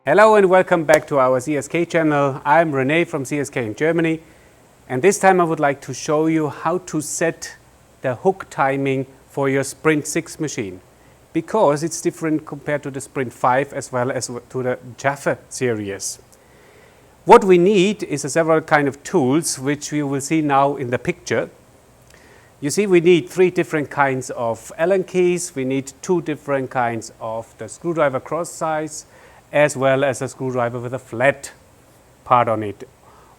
Hello and welcome back to our ZSK channel. I'm René from ZSK in Germany, and this time I would like to show you how to set the hook timing for your Sprint 6 machine, because it's different compared to the Sprint 5 as well as to the Jaffa series. What we need is several kind of tools which we will see now in the picture. You see, we need 3 different kinds of Allen keys, we need 2 different kinds of the screwdriver cross size, as well as a screwdriver with a flat part on it.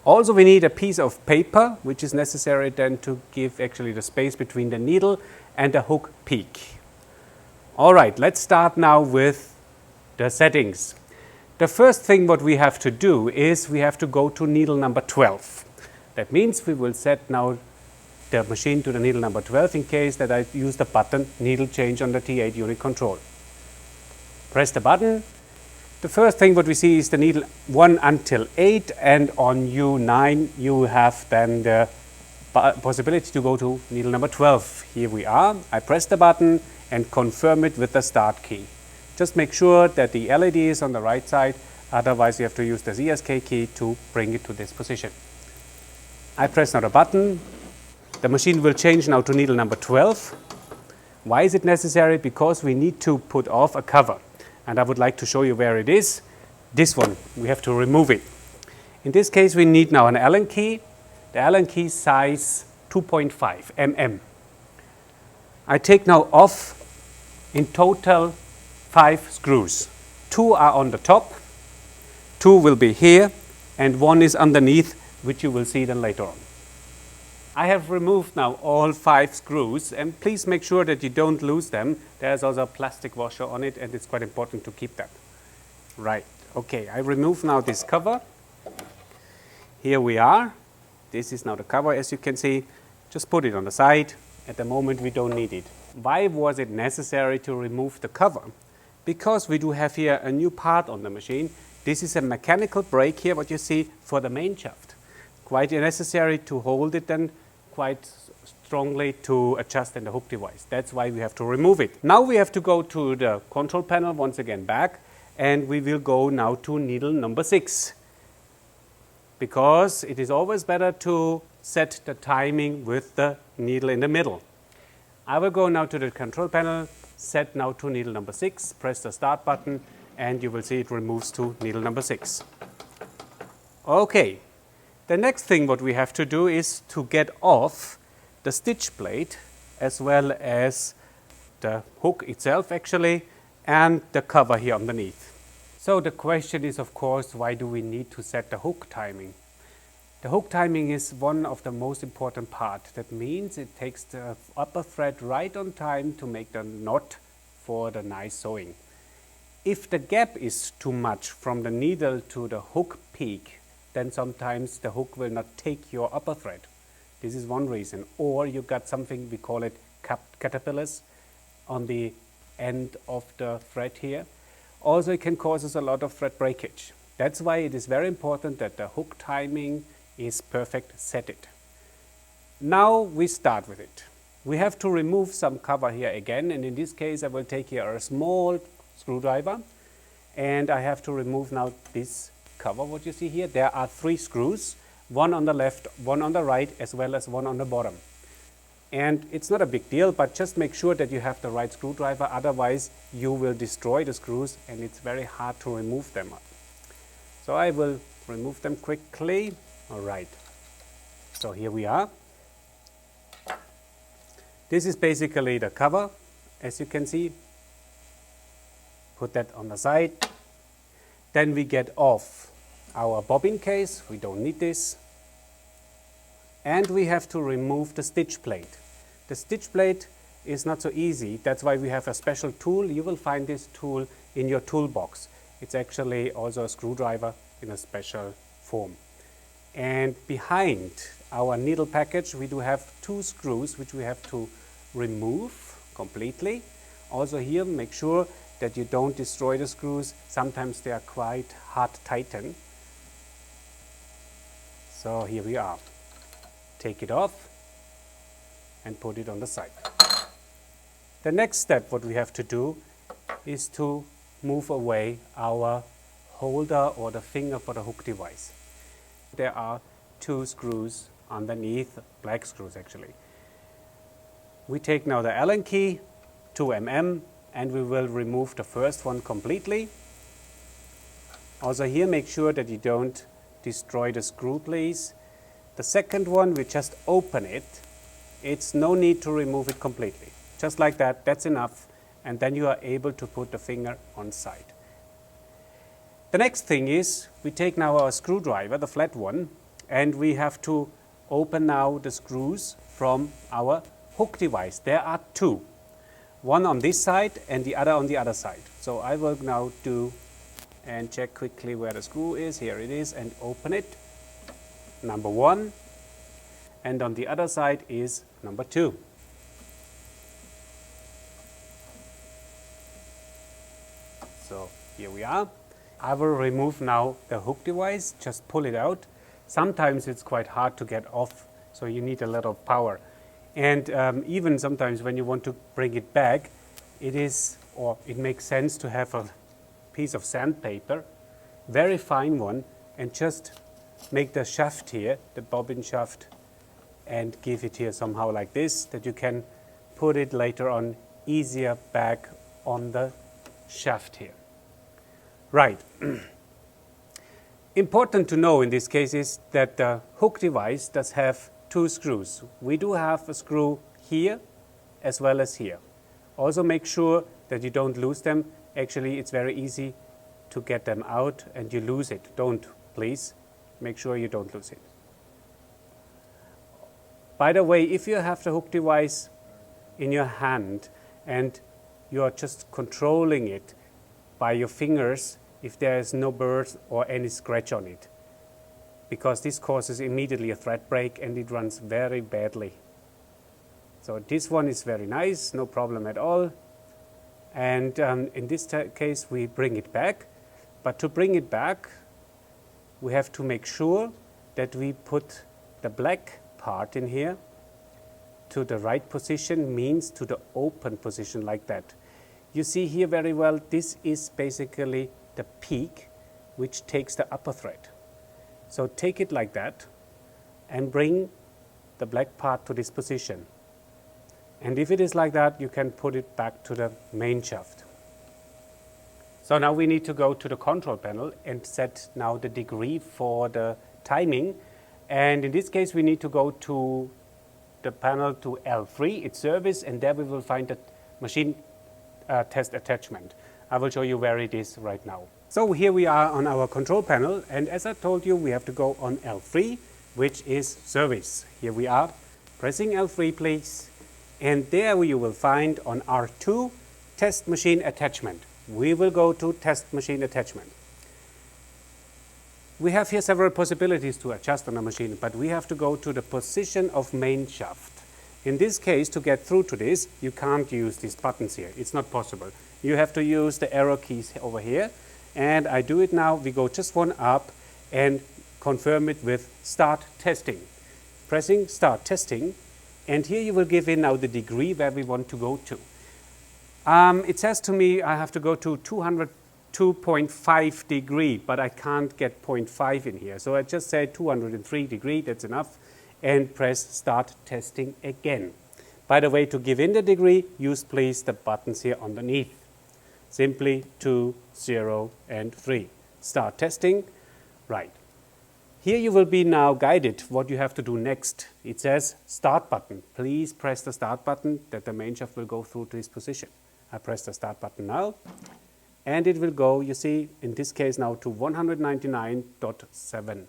Also, we need a piece of paper, which is necessary then to give actually the space between the needle and the hook peak. All right, let's start now with the settings. The first thing what we have to do is we have to go to needle number 12. That means we will set now the machine to the needle number 12 in case that I use the button needle change on the T8 unit control. Press the button. The first thing what we see is the needle 1 until 8, and on U9 you have then the possibility to go to needle number 12. Here we are. I press the button and confirm it with the start key. Just make sure that the LED is on the right side, otherwise you have to use the ZSK key to bring it to this position. I press now the button. The machine will change now to needle number 12. Why is it necessary? Because we need to put off a cover. And I would like to show you where it is. This one, we have to remove it. In this case, we need now an Allen key. The Allen key size 2.5 mm. I take now off in total 5 screws. 2 are on the top, 2 will be here, and 1 is underneath, which you will see then later on. I have removed now all 5 screws, and please make sure that you don't lose them. There's also a plastic washer on it, and it's quite important to keep that. Right, okay, I remove now this cover. Here we are. This is now the cover, as you can see. Just put it on the side. At the moment we don't need it. Why was it necessary to remove the cover? Because we do have here a new part on the machine. This is a mechanical brake here, what you see, for the main shaft. Quite necessary to hold it then quite strongly to adjust in the hook device. That's why we have to remove it. Now we have to go to the control panel once again back, and we will go now to needle number 6. Because it is always better to set the timing with the needle in the middle. I will go now to the control panel, set now to needle number 6, press the start button, and you will see it removes to needle number 6. Okay. The next thing what we have to do is to get off the stitch plate as well as the hook itself actually, and the cover here underneath. So the question is, of course, why do we need to set the hook timing? The hook timing is one of the most important part. That means it takes the upper thread right on time to make the knot for the nice sewing. If the gap is too much from the needle to the hook peak, then sometimes the hook will not take your upper thread. This is one reason. Or you got something, we call it caterpillars on the end of the thread here. Also, it can cause us a lot of thread breakage. That's why it is very important that the hook timing is perfect, set it. Now we start with it. We have to remove some cover here again, and in this case I will take here a small screwdriver, and I have to remove now this cover, what you see here. There are 3 screws, 1 on the left, 1 on the right, as well as 1 on the bottom. And it's not a big deal, but just make sure that you have the right screwdriver, otherwise you will destroy the screws and it's very hard to remove them. So I will remove them quickly. All right, so here we are. This is basically the cover, as you can see. Put that on the side. Then we get off our bobbin case, we don't need this. And we have to remove the stitch plate. The stitch plate is not so easy, that's why we have a special tool. You will find this tool in your toolbox. It's actually also a screwdriver in a special form. And behind our needle package we do have 2 screws which we have to remove completely. Also here, make sure that you don't destroy the screws. Sometimes they are quite hard to tighten. So here we are. Take it off and put it on the side. The next step what we have to do is to move away our holder or the finger for the hook device. There are 2 screws underneath, black screws actually. We take now the Allen key, 2 mm, and we will remove the first one completely. Also here make sure that you don't destroy the screw, please. The second one, we just open it. It's no need to remove it completely. Just like that, that's enough. And then you are able to put the finger on side. The next thing is, we take now our screwdriver, the flat one, and we have to open now the screws from our hook device. There are 2. One on this side and the other on the other side. So I will now do and check quickly where the screw is. Here it is, and open it. Number 1. And on the other side is number 2. So here we are. I will remove now the hook device, just pull it out. Sometimes it's quite hard to get off, so you need a lot of power. And even sometimes when you want to bring it back, it makes sense to have a piece of sandpaper, very fine one, and just make the shaft here, the bobbin shaft, and give it here somehow like this, that you can put it later on easier back on the shaft here. Right. Important to know in this case is that the hook device does have 2 screws. We do have a screw here as well as here. Also make sure that you don't lose them. Actually, it's very easy to get them out and you lose it. Don't, please. Make sure you don't lose it. By the way, if you have the hook device in your hand and you are just controlling it by your fingers, if there is no burr or any scratch on it, because this causes immediately a thread break and it runs very badly. So this one is very nice, no problem at all. And in this case we bring it back, but to bring it back we have to make sure that we put the black part in here to the right position, means to the open position like that. You see here very well, this is basically the peak which takes the upper thread. So take it like that and bring the black part to this position. And if it is like that, you can put it back to the main shaft. So now we need to go to the control panel and set now the degree for the timing. And in this case, we need to go to the panel to L3, it's service, and there we will find the machine test attachment. I will show you where it is right now. So here we are on our control panel, and as I told you, we have to go on L3, which is service. Here we are, pressing L3 please, and there you will find on R2 test machine attachment. We will go to test machine attachment. We have here several possibilities to adjust on the machine, but we have to go to the position of main shaft. In this case, to get through to this, you can't use these buttons here. It's not possible. You have to use the arrow keys over here. And I do it now. We go just one up and confirm it with start testing. Pressing start testing. And here you will give in now the degree where we want to go to. It says to me I have to go to 202.5 degree, but I can't get 0.5 in here. So I just say 203 degree, that's enough. And press start testing again. By the way, to give in the degree, use please the buttons here underneath. Simply 2, 0, and 3. Start testing. Right. Here you will be now guided what you have to do next. It says start button. Please press the start button that the main shaft will go through to this position. I press the start button now. And it will go, you see, in this case now to 199.7.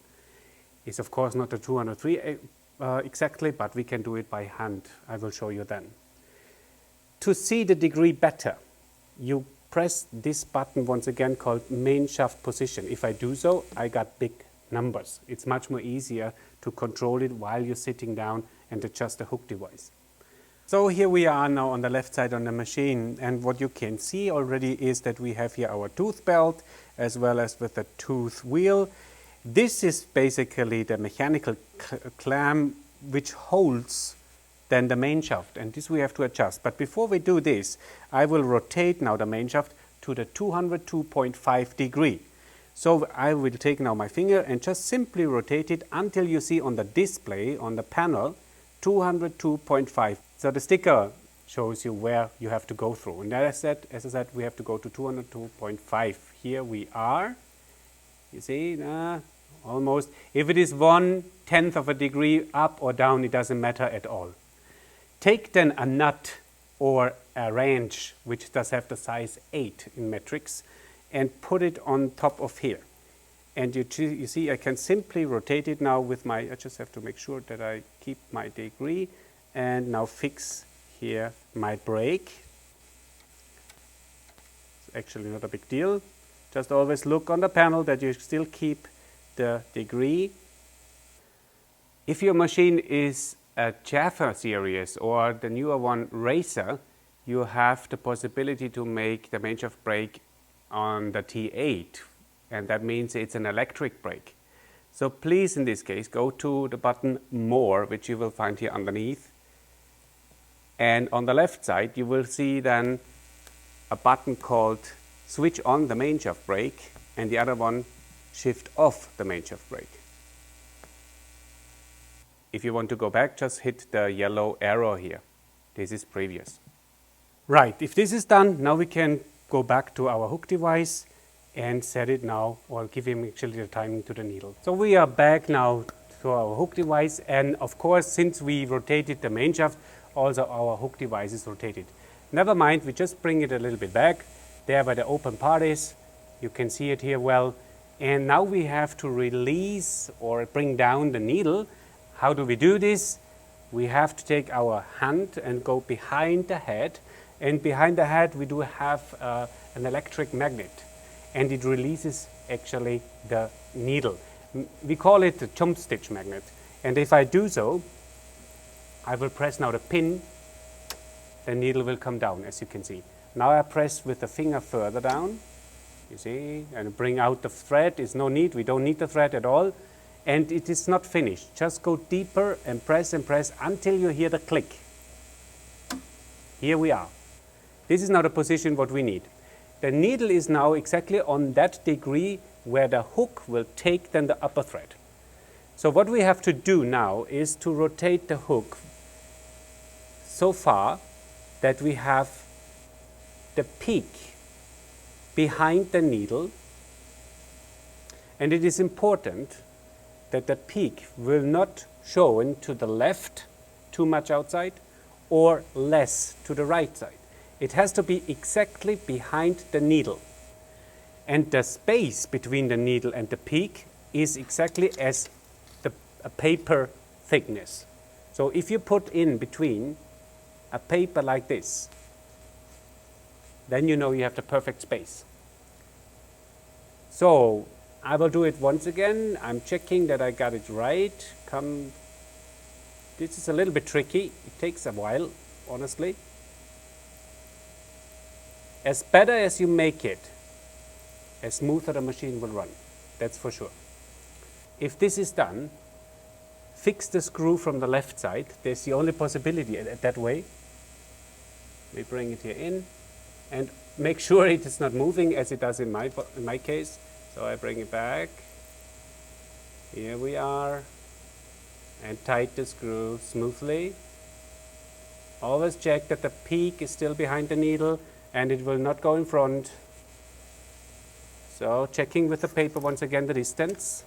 It's of course not the 203 exactly, but we can do it by hand. I will show you then. To see the degree better, you press this button once again called main shaft position. If I do so, I got big numbers. It's much more easier to control it while you're sitting down and adjust the hook device. So here we are now on the left side on the machine, and what you can see already is that we have here our tooth belt as well as with the tooth wheel. This is basically the mechanical clamp which holds then the main shaft, and this we have to adjust. But before we do this, I will rotate now the main shaft to the 202.5 degree. So I will take now my finger and just simply rotate it until you see on the display, on the panel, 202.5. So the sticker shows you where you have to go through. And as I said, we have to go to 202.5. Here we are. You see, almost. If it is 1/10 of a degree up or down, it doesn't matter at all. Take then a nut or a wrench, which does have the size 8 in metrics, and put it on top of here. And you see, I can simply rotate it now with my, I just have to make sure that I keep my degree, and now fix here my brake. It's actually not a big deal. Just always look on the panel that you still keep the degree. If your machine is a Jaffa series or the newer one Racer, you have the possibility to make the main shaft brake on the T8, and that means it's an electric brake. So please, in this case, go to the button More, which you will find here underneath, and on the left side you will see then a button called Switch on the main shaft brake, and the other one Shift off the main shaft brake. If you want to go back, just hit the yellow arrow here. This is previous. Right, if this is done, now we can go back to our hook device and set it now, or give him actually the timing to the needle. So we are back now to our hook device, and of course, since we rotated the main shaft, also our hook device is rotated. Never mind, we just bring it a little bit back, there where the open part is. You can see it here well. And now we have to release or bring down the needle. How do we do this? We have to take our hand and go behind the head, and behind the head we do have an electric magnet, and it releases actually the needle. We call it the jump stitch magnet, and if I do so, I will press now the pin, the needle will come down, as you can see. Now I press with the finger further down, you see, and bring out the thread. There's no need, we don't need the thread at all. And it is not finished. Just go deeper and press until you hear the click. Here we are. This is now the position what we need. The needle is now exactly on that degree where the hook will take then the upper thread. So what we have to do now is to rotate the hook so far that we have the peak behind the needle, and it is important that the peak will not show to the left too much outside or less to the right side. It has to be exactly behind the needle, and the space between the needle and the peak is exactly as a paper thickness. So if you put in between a paper like this, then you know you have the perfect space. So I will do it once again. I'm checking that I got it right. This is a little bit tricky. It takes a while, honestly. As better as you make it, as smoother the machine will run. That's for sure. If this is done, fix the screw from the left side. There's the only possibility that way. We bring it here in and make sure it is not moving as it does in my case. So I bring it back. Here we are. And tighten the screw smoothly. Always check that the peak is still behind the needle and it will not go in front. So checking with the paper once again the distance.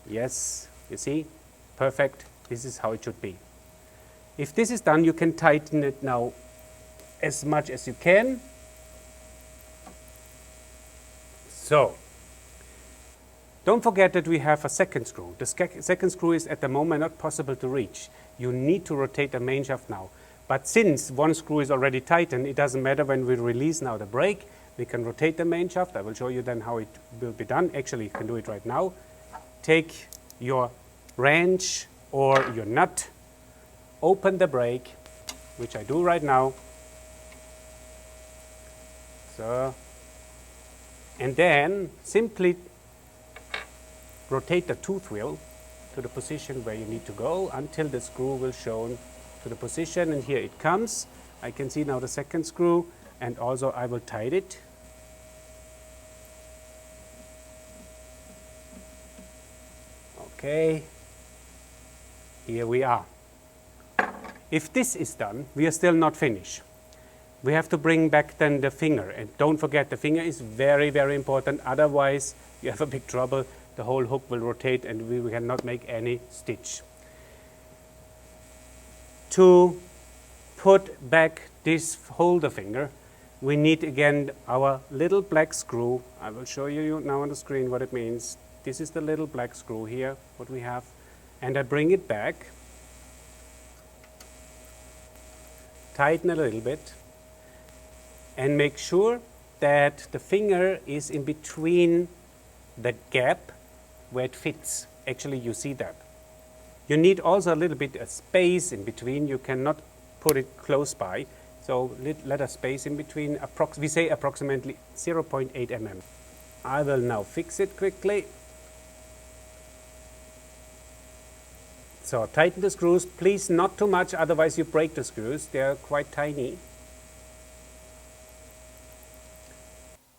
Yes, you see, perfect. This is how it should be. If this is done, you can tighten it now as much as you can. So, don't forget that we have a second screw. The second screw is at the moment not possible to reach. You need to rotate the main shaft now. But since one screw is already tightened, it doesn't matter when we release now the brake. We can rotate the main shaft. I will show you then how it will be done. Actually, you can do it right now. Take your wrench or your nut, open the brake, which I do right now. So, and then simply rotate the tooth wheel to the position where you need to go until the screw will show to the position, and here it comes. I can see now the second screw, and also I will tighten it. Okay, here we are. If this is done, we are still not finished. We have to bring back then the finger, and don't forget the finger is very, very important, otherwise you have a big trouble. The whole hook will rotate and we cannot make any stitch. To put back this holder finger, we need again our little black screw. I will show you now on the screen what it means. This is the little black screw here, what we have, and I bring it back, tighten a little bit, and make sure that the finger is in between the gap where it fits. Actually, you see that. You need also a little bit of space in between. You cannot put it close by. So let a space in between, we say approximately 0.8 mm. I will now fix it quickly. So tighten the screws, please not too much, otherwise you break the screws. They are quite tiny.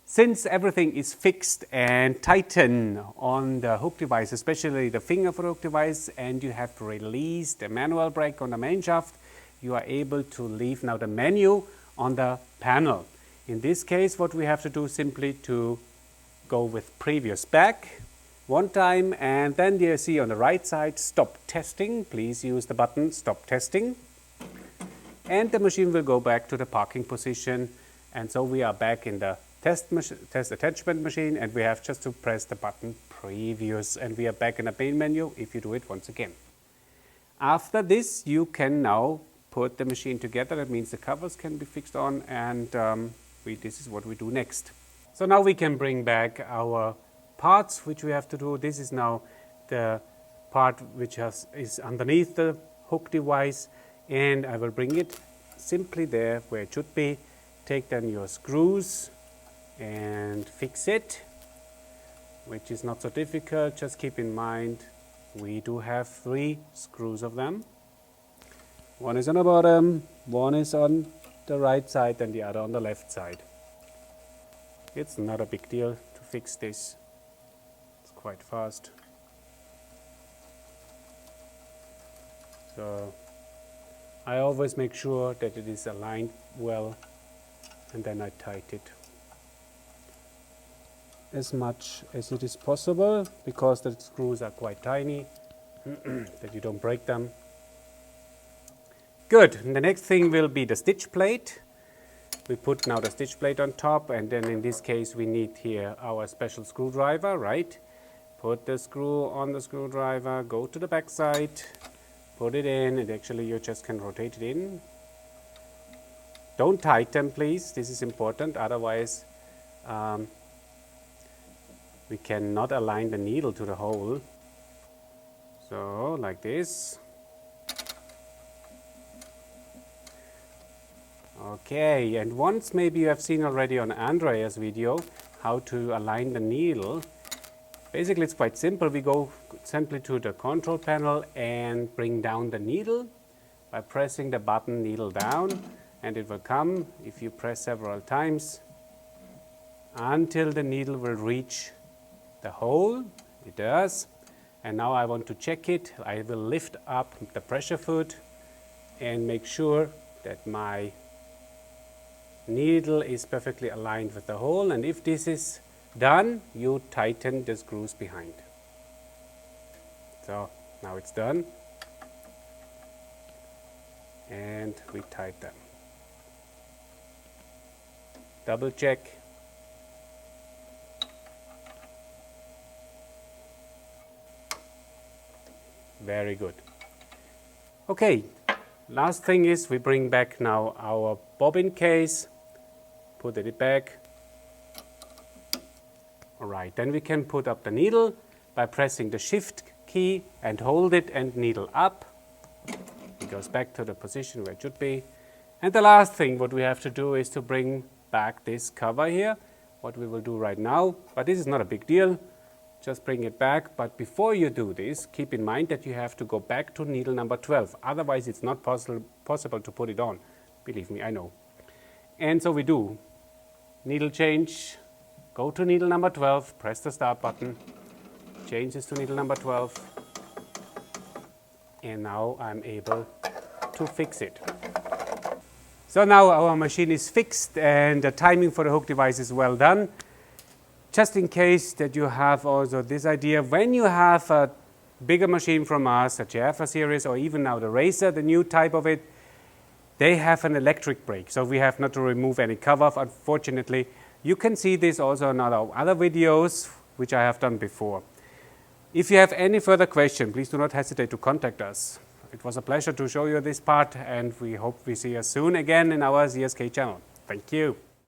Since everything is fixed and tightened on the hook device, especially the finger for the hook device, and you have released the manual brake on the main shaft, you are able to leave now the menu on the panel. In this case, what we have to do simply to go with previous back one time, and then you see on the right side stop testing. Please use the button stop testing, and the machine will go back to the parking position. And so we are back in the test attachment machine, and we have just to press the button previous, and we are back in the main menu if you do it once again. After this, you can now put the machine together. That means the covers can be fixed on, and this is what we do next. So now we can bring back our parts which we have to do. This is now the part which is underneath the hook device, and I will bring it simply there where it should be. Take then your screws and fix it, which is not so difficult. Just keep in mind we do have 3 screws of them. One is on the bottom, one is on the right side and the other on the left side. It's not a big deal to fix this. It's quite fast. So I always make sure that it is aligned well, and then I tighten it as much as it is possible, because the screws are quite tiny that you don't break them. Good. And the next thing will be the stitch plate. We put now the stitch plate on top, and then in this case we need here our special screwdriver, right? Put the screw on the screwdriver, go to the back side, put it in, and actually you just can rotate it in. Don't tighten, please, this is important, otherwise we cannot align the needle to the hole. So, like this. Okay, and once maybe you have seen already on Andrea's video how to align the needle. Basically it's quite simple. We go simply to the control panel and bring down the needle by pressing the button needle down, and it will come, if you press several times, until the needle will reach the hole. It does. And now I want to check it. I will lift up the pressure foot and make sure that my needle is perfectly aligned with the hole, and if this is done, you tighten the screws behind. So now it's done, and we tighten them. Double check. Very good. Okay, last thing is we bring back now our bobbin case. Put it back. Alright, then we can put up the needle by pressing the shift key and hold it and needle up. It goes back to the position where it should be. And the last thing what we have to do is to bring back this cover here, what we will do right now. But this is not a big deal, just bring it back. But before you do this, keep in mind that you have to go back to needle number 12. Otherwise it's not possible to put it on. Believe me, I know. And so we do. Needle change, go to needle number 12, press the start button, change this to needle number 12, and now I'm able to fix it. So now our machine is fixed and the timing for the hook device is well done. Just in case that you have also this idea, when you have a bigger machine from us, the Jaffa series or even now the Racer, the new type of it, they have an electric brake, so we have not to remove any cover, unfortunately. You can see this also in our other videos, which I have done before. If you have any further question, please do not hesitate to contact us. It was a pleasure to show you this part, and we hope we see you soon again in our ZSK channel. Thank you.